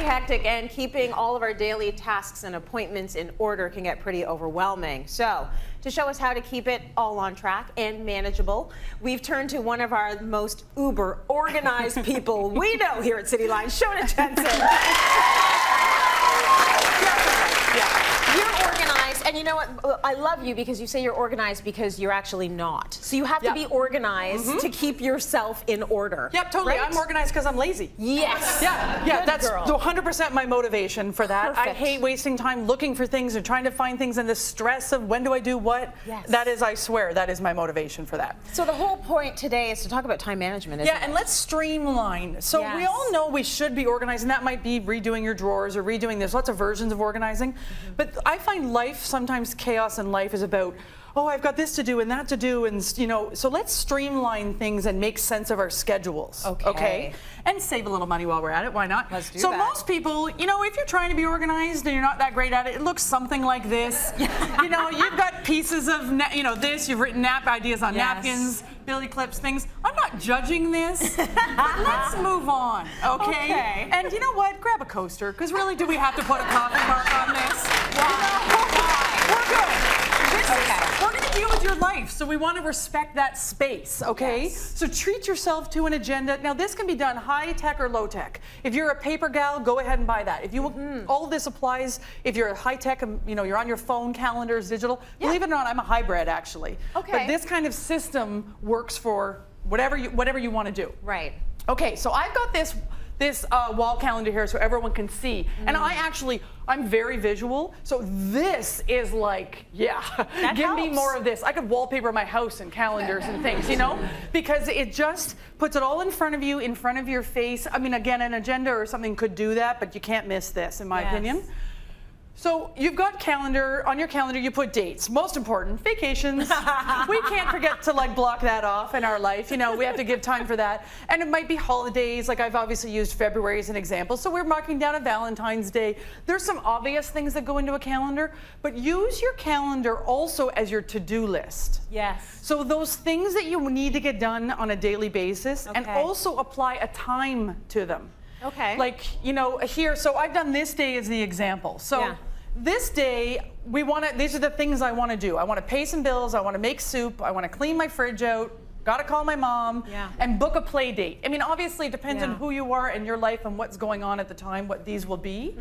hectic, and keeping all of our daily tasks and appointments in order can get pretty overwhelming. So, to show us how to keep it all on track and manageable, we've turned to one of our most uber organized people we know here at Cityline, Shoana Jensen. You're organized, and you know what? I love you because you say you're organized because you're actually not. So you have to be organized to keep yourself in order. Yep, totally. Right? I'm organized because I'm lazy. Yes. Yeah, that's 100% my motivation for that. Perfect. I hate wasting time looking for things and trying to find things and the stress of when do I do what. Yes. That is, I swear, that is my motivation for that. So the whole point today is to talk about time management, isn't it? And let's streamline. So we all know we should be organized, and that might be redoing your drawers or redoing, there's lots of versions of organizing. But I find life, sometimes chaos in life is about, oh, I've got this to do and that to do, and you know, so let's streamline things and make sense of our schedules. Okay? And save a little money while we're at it, why not? Let's do so that. most people, you know, if you're trying to be organized and you're not that great at it, it looks something like this. You know, you've got pieces of, you know, this, you've written ideas on napkins, billy clips, things. I'm not judging this, but let's move on, okay? And you know what? Grab a coaster, because really, do we have to put a coffee mark on this? We're good. We're going to deal with your life, so we want to respect that space, okay? So treat yourself to an agenda. Now, this can be done high tech or low tech. If you're a paper gal, go ahead and buy that. If you all of this applies. If you're a high tech, you know, you're on your phone, calendars, digital. Believe it or not, I'm a hybrid actually. But this kind of system works for whatever you want to do. Right. Okay, so I've got this wall calendar here so everyone can see. And I'm very visual, so this is like, give me more of this. I could wallpaper my house and calendars and things, you know? Because it just puts it all in front of you, in front of your face. I mean, again, an agenda or something could do that, but you can't miss this, in my opinion. So you've got calendar, on your calendar you put dates. Most important, vacations. We can't forget to like block that off in our life. You know, we have to give time for that. And it might be holidays, like I've obviously used February as an example. So we're marking down a Valentine's Day. There's some obvious things that go into a calendar, but use your calendar also as your to-do list. Yes. So those things that you need to get done on a daily basis, and also apply a time to them. Okay. Like, you know, here, so I've done this day as the example. So this day, these are the things I want to do. I want to pay some bills, I want to make soup, I want to clean my fridge out, gotta call my mom, and book a play date. I mean, obviously it depends on who you are in your life and what's going on at the time, what these will be.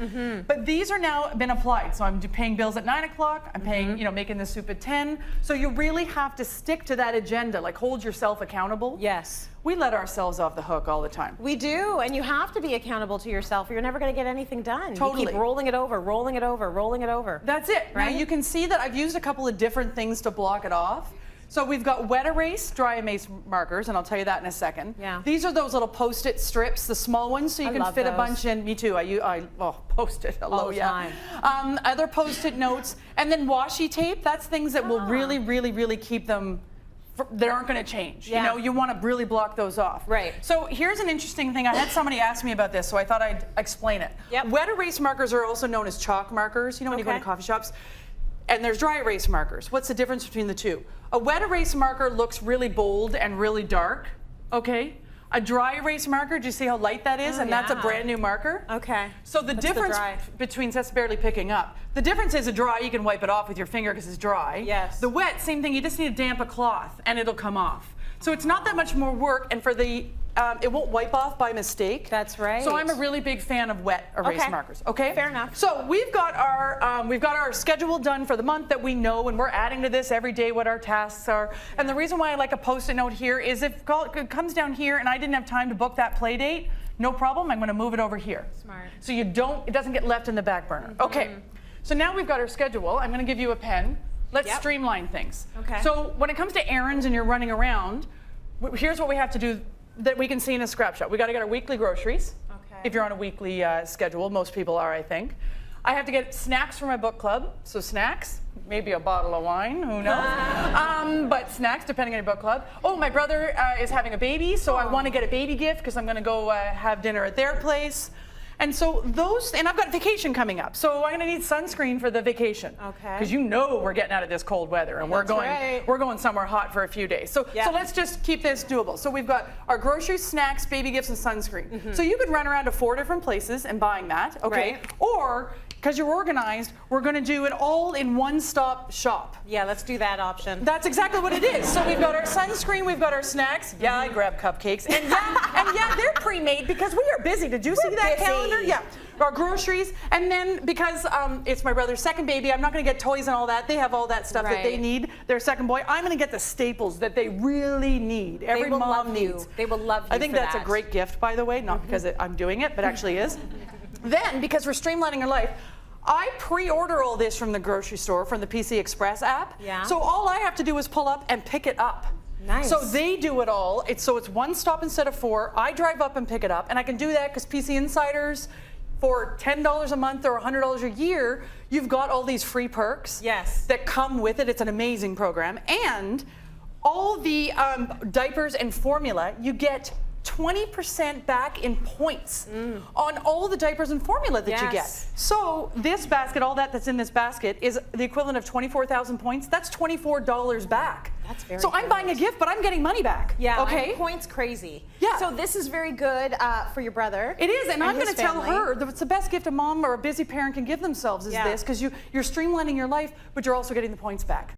But these are now been applied. So I'm paying bills at 9 o'clock, I'm paying, you know, making the soup at 10. So you really have to stick to that agenda, like hold yourself accountable. Yes. We let ourselves off the hook all the time. We do, and you have to be accountable to yourself or you're never going to get anything done. Totally. You keep rolling it over, rolling it over, rolling it over. That's it. Right? Now you can see that I've used a couple of different things to block it off. So we've got wet erase, dry erase markers, and I'll tell you that in a second. These are those little Post-it strips, the small ones, so you can fit a bunch in. Me too. Post-it. Hello, all the time. Other Post-it notes, and then washi tape. That's things that will really, really, really keep them. They aren't going to change. You know, you want to really block those off. Right. So here's an interesting thing. I had somebody ask me about this, so I thought I'd explain it. Wet erase markers are also known as chalk markers. You know, when you go to coffee shops. And there's dry erase markers. What's the difference between the two? A wet erase marker looks really bold and really dark, okay? A dry erase marker, do you see how light that is? And that's a brand new marker. Okay. So the difference between, that's barely picking up. The difference is a dry, you can wipe it off with your finger because it's dry. Yes. The wet, same thing, you just need to damp a cloth and it'll come off. So it's not that much more work, and for the, it won't wipe off by mistake. That's right. So I'm a really big fan of wet erase markers. Okay. Fair enough. So we've got our schedule done for the month that we know, and we're adding to this every day what our tasks are. And the reason why I like a Post-it note here is if it comes down here and I didn't have time to book that play date, no problem. I'm going to move it over here. Smart. So it doesn't get left in the back burner. Okay. So now we've got our schedule. I'm going to give you a pen. Let's streamline things. Okay. So when it comes to errands and you're running around, here's what we have to do that we can see in a scrapshot. We got to get our weekly groceries. Okay. If you're on a weekly schedule, most people are, I think. I have to get snacks for my book club. So snacks, maybe a bottle of wine, who knows? But snacks, depending on your book club. Oh, my brother is having a baby, so I want to get a baby gift because I'm going to go have dinner at their place. And so those, and I've got vacation coming up, so I'm gonna need sunscreen for the vacation. Okay. Because you know we're getting out of this cold weather, and we're going somewhere hot for a few days. So let's just keep this doable. So we've got our groceries, snacks, baby gifts, and sunscreen. So you could run around to 4 different places and buying that, okay? Right. Or, because you're organized, we're gonna do it all in one-stop shop. Yeah, let's do that option. That's exactly what it is. So we've got our sunscreen, we've got our snacks. Yeah, I grab cupcakes. And yeah, they're pre-made because we are busy. Did you see that calendar? Yeah. Our groceries. And then because it's my brother's second baby, I'm not going to get toys and all that. They have all that stuff that they need. Their second boy. I'm going to get the staples that they really need. Every mom needs. They will love you. I think that's a great gift, by the way. Not because I'm doing it, but actually is. Then, because we're streamlining our life, I pre-order all this from the grocery store, from the PC Express app. Yeah. So all I have to do is pull up and pick it up. Nice. So they do it all. It's one stop instead of 4. I drive up and pick it up, and I can do that because PC Insiders, for $10 a month or $100 a year, you've got all these free perks that come with it. It's an amazing program. And all the diapers and formula, you get 20% back in points on all the diapers and formula that you get. So this basket, all that's in this basket, is the equivalent of 24,000 points. That's $24 back. That's very So I'm buying a gift, but I'm getting money back. Yeah, okay. Points crazy. Yeah. So this is very good for your brother. It is, and I'm going to tell family. her that it's the best gift a mom or a busy parent can give themselves is this, because you're streamlining your life, but you're also getting the points back.